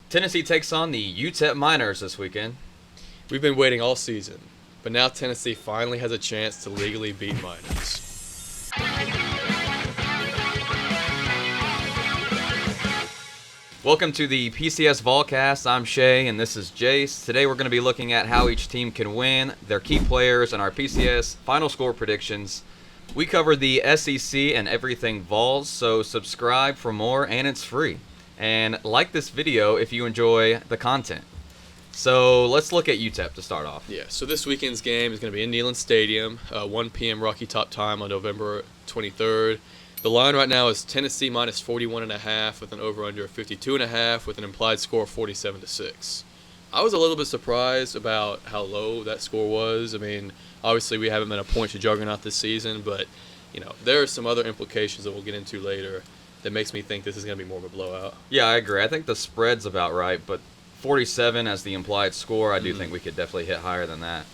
Tennessee takes on the UTEP Miners this weekend. We've been waiting all season, but now Tennessee finally has a chance to legally beat Miners. Welcome to the PCS Volcast. I'm Shea and this is Jace. Today we're going to be looking at how each team can win, their key players, and our PCS final score predictions. We cover the SEC and everything Vols, so subscribe for more and it's free. And like this video if you enjoy the content. So let's look at UTEP to start off. Yeah, so this weekend's game is going to be in Neyland Stadium, 1 p.m. Rocky Top time on November 23rd. The line right now is Tennessee minus 41.5 with an over-under of 52.5 with an implied score of 47-6. I was a little bit surprised about how low that score was. I mean, obviously we haven't been a point to juggernaut this season, but there are some other implications that we'll get into later that makes me think this is going to be more of a blowout. Yeah, I agree. I think the spread's about right, but 47 as the implied score, I do think we could definitely hit higher than that.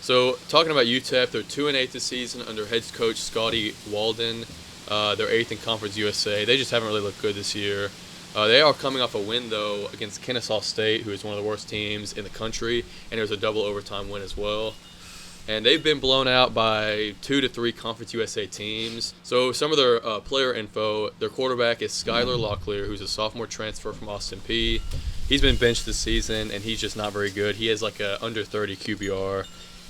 So, talking about UTEP, they're 2-8 this season under head coach Scotty Walden. They're 8th in Conference USA. They just haven't really looked good this year. They are coming off a win, though, against Kennesaw State, who is one of the worst teams in the country, and there's a double overtime win as well. And they've been blown out by 2 to 3 Conference USA teams. So some of their player info, their quarterback is Skylar Locklear, who's a sophomore transfer from Austin Peay. He's been benched this season, and he's just not very good. He has like a under 30 QBR.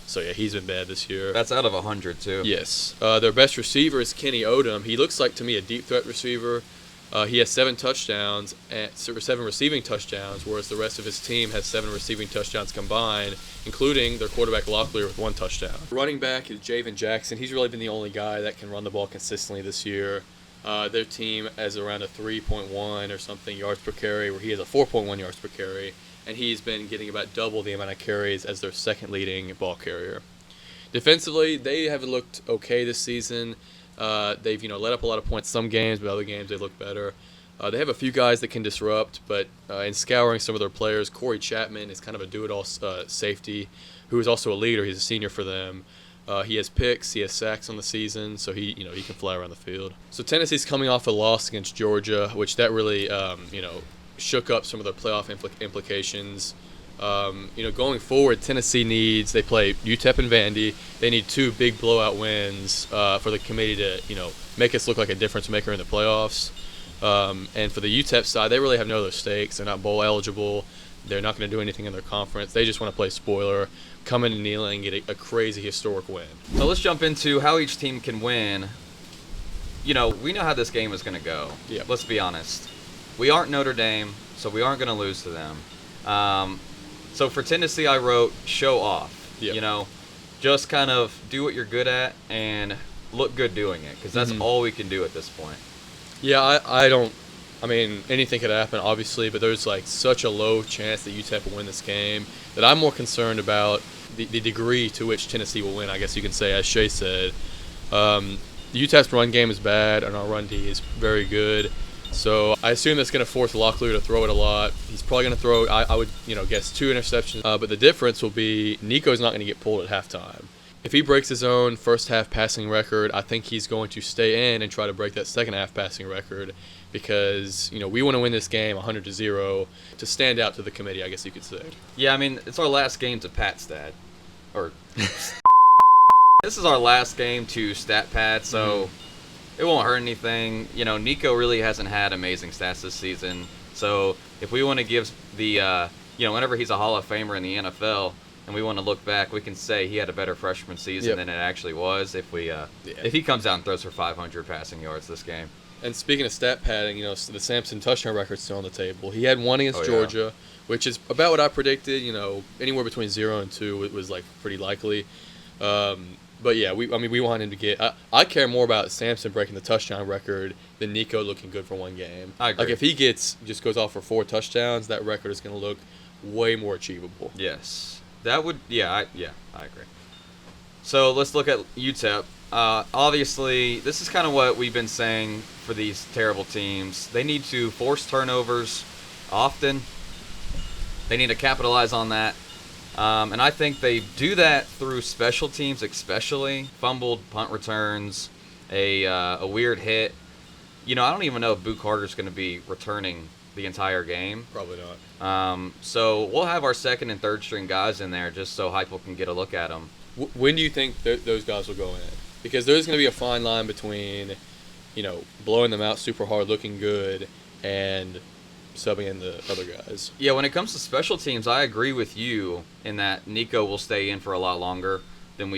So, yeah, he's been bad this year. That's out of 100, too. Yes. Their best receiver is Kenny Odom. He looks like, to me, a deep threat receiver. He has 7 touchdowns, 7 receiving touchdowns, whereas the rest of his team has 7 receiving touchdowns combined, including their quarterback Locklear with 1 touchdown. Running back is Javen Jackson. He's really been the only guy that can run the ball consistently this year. Their team has around a 3.1 or something yards per carry, where he has a 4.1 yards per carry, and he's been getting about double the amount of carries as their second leading ball carrier. Defensively, they have looked okay this season. They've let up a lot of points some games, but other games they look better. They have a few guys that can disrupt, but in scouring some of their players, Corey Chapman is kind of a do-it-all safety, who is also a leader. He's a senior for them. He has picks, he has sacks on the season, so he can fly around the field. So Tennessee's coming off a loss against Georgia, which that really shook up some of their playoff implications. Going forward, Tennessee they play UTEP and Vandy. They need 2 big blowout wins for the committee to, make us look like a difference maker in the playoffs. And for the UTEP side, they really have no other stakes. They're not bowl eligible. They're not going to do anything in their conference. They just want to play spoiler, come in Neyland and get a crazy historic win. So let's jump into how each team can win. We know how this game is going to go. Yeah. Let's be honest. We aren't Notre Dame, so we aren't going to lose to them. So for Tennessee, I wrote show off. Yep. Just kind of do what you're good at and look good doing it, because that's all we can do at this point. Yeah, I mean, anything could happen, obviously, but there's such a low chance that UTEP will win this game that I'm more concerned about the degree to which Tennessee will win, I guess you can say, as Shea said. The UTEP's run game is bad, and our run D is very good. So I assume that's going to force Locklear to throw it a lot. He's probably going to throw, I would guess 2 interceptions. But the difference will be Nico's not going to get pulled at halftime. If he breaks his own first half passing record, I think he's going to stay in and try to break that second half passing record, because we want to win this game 100-0 to stand out to the committee, I guess you could say. Yeah, I mean, it's our last game to pat stat. Or this is our last game to stat pad, so it won't hurt anything. Nico really hasn't had amazing stats this season. So if we want to give the, whenever he's a Hall of Famer in the NFL, and we want to look back, we can say he had a better freshman season than it actually was if he comes out and throws for 500 passing yards this game. And speaking of stat padding, the Sampson touchdown record's still on the table. He had 1 against Georgia, which is about what I predicted. Anywhere between 0 and 2 it was pretty likely. But yeah, we want him to get. I care more about Sampson breaking the touchdown record than Nico looking good for 1 game. I agree. If he just goes off for 4 touchdowns, that record is going to look way more achievable. Yes, that would. I agree. So let's look at UTEP. Obviously, this is kind of what we've been saying for these terrible teams. They need to force turnovers often. They need to capitalize on that. And I think they do that through special teams, especially fumbled punt returns, a weird hit. I don't even know if Boo Carter's going to be returning the entire game. Probably not. So we'll have our second and third string guys in there just so Heupel can get a look at them. When do you think those guys will go in? Because there's going to be a fine line between, blowing them out super hard, looking good, and subbing in the other guys. Yeah, when it comes to special teams, I agree with you in that Nico will stay in for a lot longer than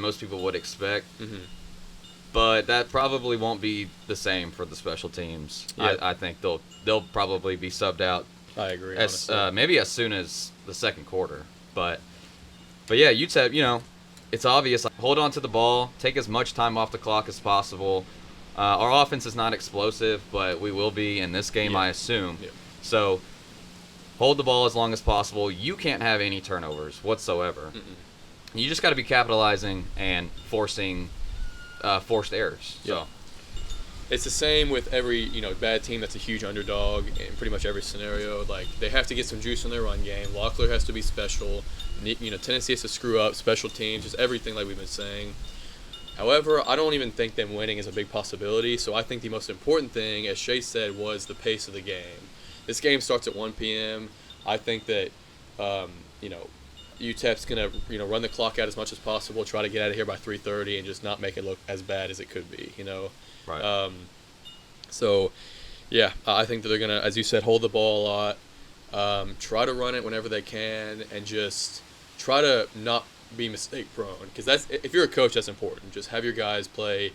most people would expect. Mm-hmm. But that probably won't be the same for the special teams. Yeah. I think they'll probably be subbed out. I agree. Maybe as soon as the second quarter. But yeah, UTEP, it's obvious. Hold on to the ball, take as much time off the clock as possible. Our offense is not explosive, but we will be in this game, I assume. Yeah. So hold the ball as long as possible. You can't have any turnovers whatsoever. Mm-mm. You just got to be capitalizing and forcing forced errors. Yeah. So it's the same with every bad team that's a huge underdog in pretty much every scenario. Like, they have to get some juice in their run game. Locklear has to be special. Tennessee has to screw up special teams, just everything like we've been saying. However, I don't even think them winning is a big possibility. So I think the most important thing, as Shea said, was the pace of the game. This game starts at 1 p.m. I think that UTEP's gonna run the clock out as much as possible, try to get out of here by 3:30, and just not make it look as bad as it could be. Right. So yeah, I think that they're gonna, as you said, hold the ball a lot, try to run it whenever they can, and just try to not be mistake prone. Because if you're a coach, that's important. Just have your guys play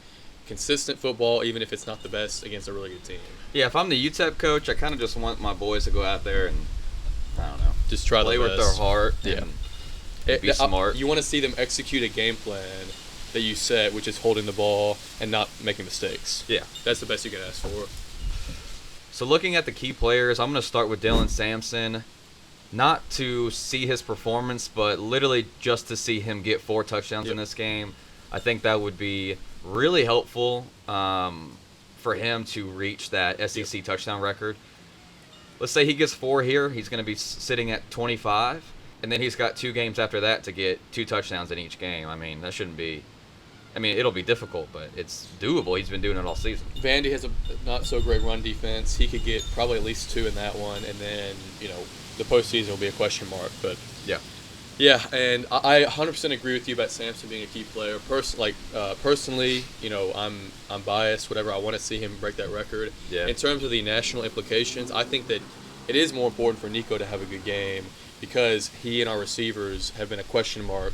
consistent football, even if it's not the best against a really good team. Yeah, if I'm the UTEP coach, I kind of just want my boys to go out there and, I don't know, just try play their with best. their heart and be smart. You want to see them execute a game plan that you set, which is holding the ball and not making mistakes. Yeah. That's the best you can ask for. So looking at the key players, I'm going to start with Dylan Sampson. Not to see his performance, but literally just to see him get 4 touchdowns in this game. I think that would be really helpful for him to reach that SEC touchdown record. Let's say he gets 4 here. He's going to be sitting at 25. And then he's got 2 games after that to get 2 touchdowns in each game. I mean, that shouldn't be... it'll be difficult, but it's doable. He's been doing it all season. Vandy has a not so great run defense. He could get probably at least 2 in that one, and then the postseason will be a question mark. But yeah, and I 100% agree with you about Sampson being a key player. Personally, I'm biased. Whatever, I want to see him break that record. Yeah. In terms of the national implications, I think that it is more important for Nico to have a good game, because he and our receivers have been a question mark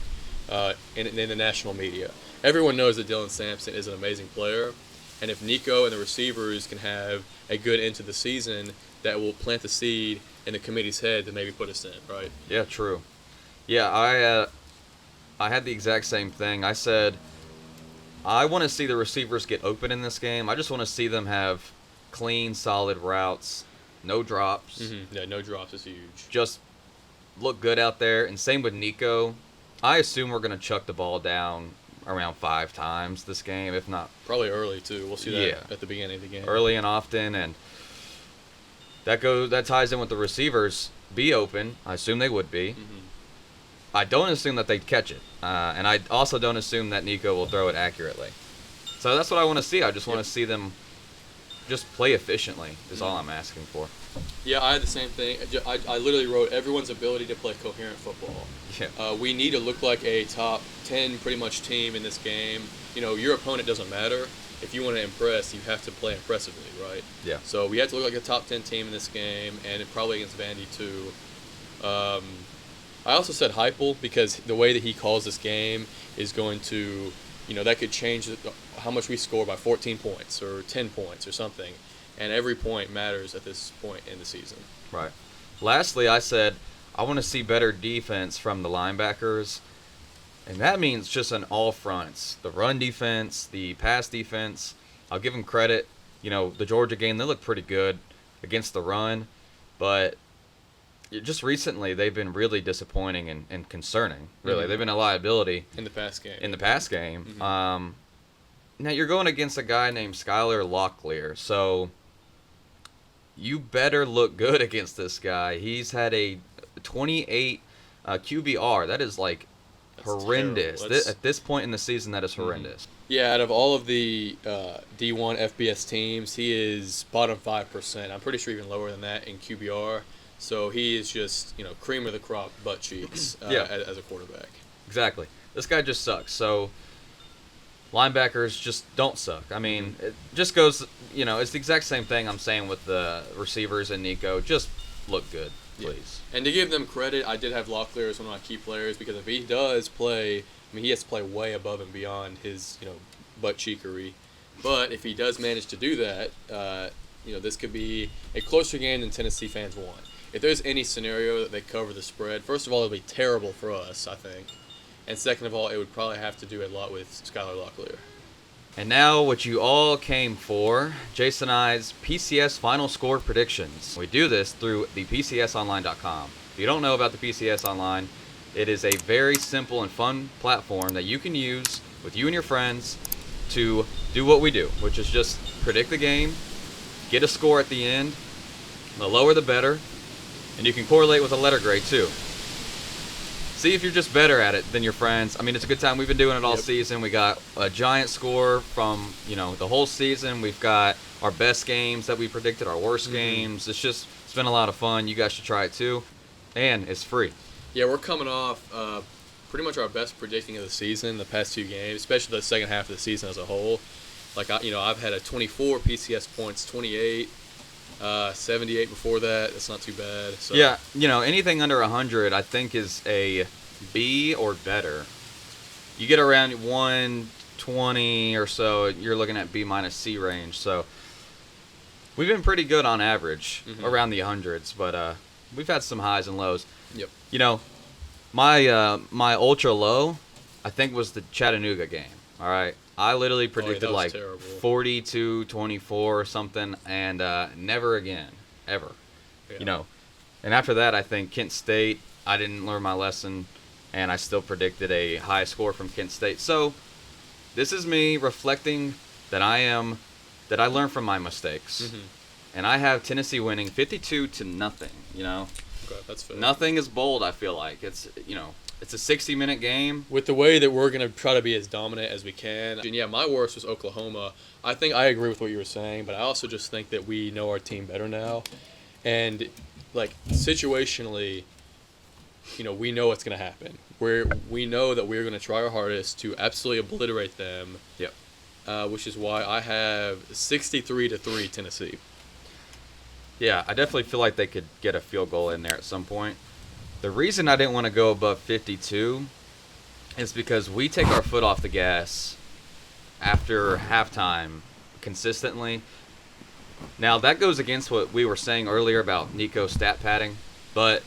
in the national media. Everyone knows that Dylan Sampson is an amazing player, and if Nico and the receivers can have a good end to the season, that will plant the seed in the committee's head to maybe put us in, right? Yeah, true. Yeah, I had the exact same thing. I said, I want to see the receivers get open in this game. I just want to see them have clean, solid routes, no drops. Mm-hmm. Yeah, no drops is huge. Just look good out there. And same with Nico. I assume we're going to chuck the ball down around 5 times this game, if not. Probably early, too. We'll see that at the beginning of the game. Early and often, and that ties in with the receivers. Be open. I assume they would be. Mm-hmm. I don't assume that they'd catch it. And I also don't assume that Nico will throw it accurately. So that's what I want to see. I just want to see them just play efficiently is all I'm asking for. Yeah, I had the same thing. I literally wrote everyone's ability to play coherent football. Yeah. We need to look like a top 10 pretty much team in this game. Your opponent doesn't matter. If you want to impress, you have to play impressively, right? Yeah. So we have to look like a top 10 team in this game, and probably against Vandy too. I also said Heupel, because the way that he calls this game is going to, that could change how much we score by 14 points or 10 points or something. And every point matters at this point in the season. Right. Lastly, I said I want to see better defense from the linebackers. And that means just on all fronts. The run defense, the pass defense. I'll give them credit. The Georgia game, they look pretty good against the run. But just recently, they've been really disappointing and concerning. Really, Mm-hmm. They've been a liability. In the pass game. Mm-hmm. Now, you're going against a guy named Skylar Locklear. So you better look good against this guy. He's had a 28 QBR. That is like That's horrendous. terrible. At this point in the season, that is horrendous. Yeah, out of all of the D1 FBS teams, he is bottom 5%. I'm pretty sure even lower than that in QBR. So he is just, cream of the crop, butt cheeks as a quarterback. Exactly. This guy just sucks. So linebackers just don't suck. I mean, it just goes, it's the exact same thing I'm saying with the receivers and Nico. Just look good, please. Yeah. And to give them credit, I did have Locklear as one of my key players because if he does play, he has to play way above and beyond his, butt cheekery. But if he does manage to do that, this could be a closer game than Tennessee fans want. If there's any scenario that they cover the spread, first of all, it would be terrible for us, I think. And second of all, it would probably have to do a lot with Skylar Locklear. And now what you all came for, Jason and I's PCS final score predictions. We do this through the PCSonline.com. If you don't know about the PCS Online, it is a very simple and fun platform that you can use with you and your friends to do what we do, which is just predict the game, get a score at the end, the lower the better, and you can correlate with a letter grade too. See if you're just better at it than your friends. I mean, it's a good time. We've been doing it all season. We got a giant score from, the whole season. We've got our best games that we predicted, our worst games. It's been a lot of fun. You guys should try it too. And it's free. Yeah, we're coming off pretty much our best predicting of the season, the past 2 games, especially the second half of the season as a whole. Like, I've had a 24 PCS points, 28, 78 before that. That's not too bad. So. Yeah, anything under 100 I think is a B or better. You get around 120 or so, you're looking at B minus C range. So we've been pretty good on average around the hundreds, but we've had some highs and lows. Yep. My ultra low, I think, was the Chattanooga game. All right. I literally predicted like 42-24 or something, and never again, ever. Yeah. And after that, I think Kent State, I didn't learn my lesson, and I still predicted a high score from Kent State. So this is me reflecting that I learned from my mistakes, and I have Tennessee winning 52-0. Okay, that's fair. Nothing is bold. I feel like it's a 60-minute game. With the way that we're going to try to be as dominant as we can. And yeah, my worst was Oklahoma. I think I agree with what you were saying, but I also just think that we know our team better now. And, situationally, we know what's going to happen. We know that we're going to try our hardest to absolutely obliterate them. Yep. Which is why I have 63-3 Tennessee. Yeah, I definitely feel like they could get a field goal in there at some point. The reason I didn't want to go above 52 is because we take our foot off the gas after halftime consistently. Now, that goes against what we were saying earlier about Nico stat padding, but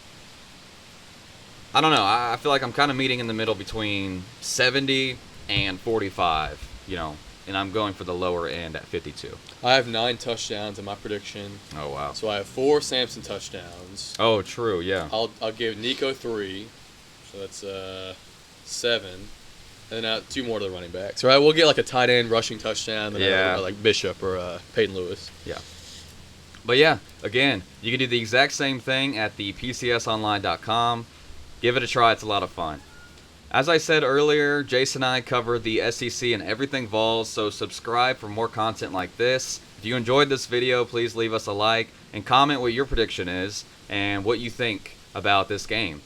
I don't know. I feel like I'm kind of meeting in the middle between 70 and 45, and I'm going for the lower end at 52. I have 9 touchdowns in my prediction. Oh, wow. So I have 4 Sampson touchdowns. Oh, true, yeah. I'll give Nico 3, so that's 7, and then 2 more to the running backs. Right, we'll get like a tight end rushing touchdown, and like Bishop or Peyton Lewis. Yeah. But yeah, again, you can do the exact same thing at the PCSonline.com. Give it a try. It's a lot of fun. As I said earlier, Jason and I cover the SEC and everything Vols, so subscribe for more content like this. If you enjoyed this video, please leave us a like and comment what your prediction is and what you think about this game.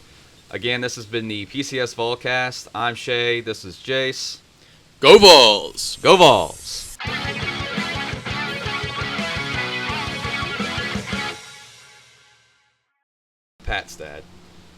Again, this has been the PCS Volcast. I'm Shea. This is Jace. Go Vols! Go Vols! Pat's dad.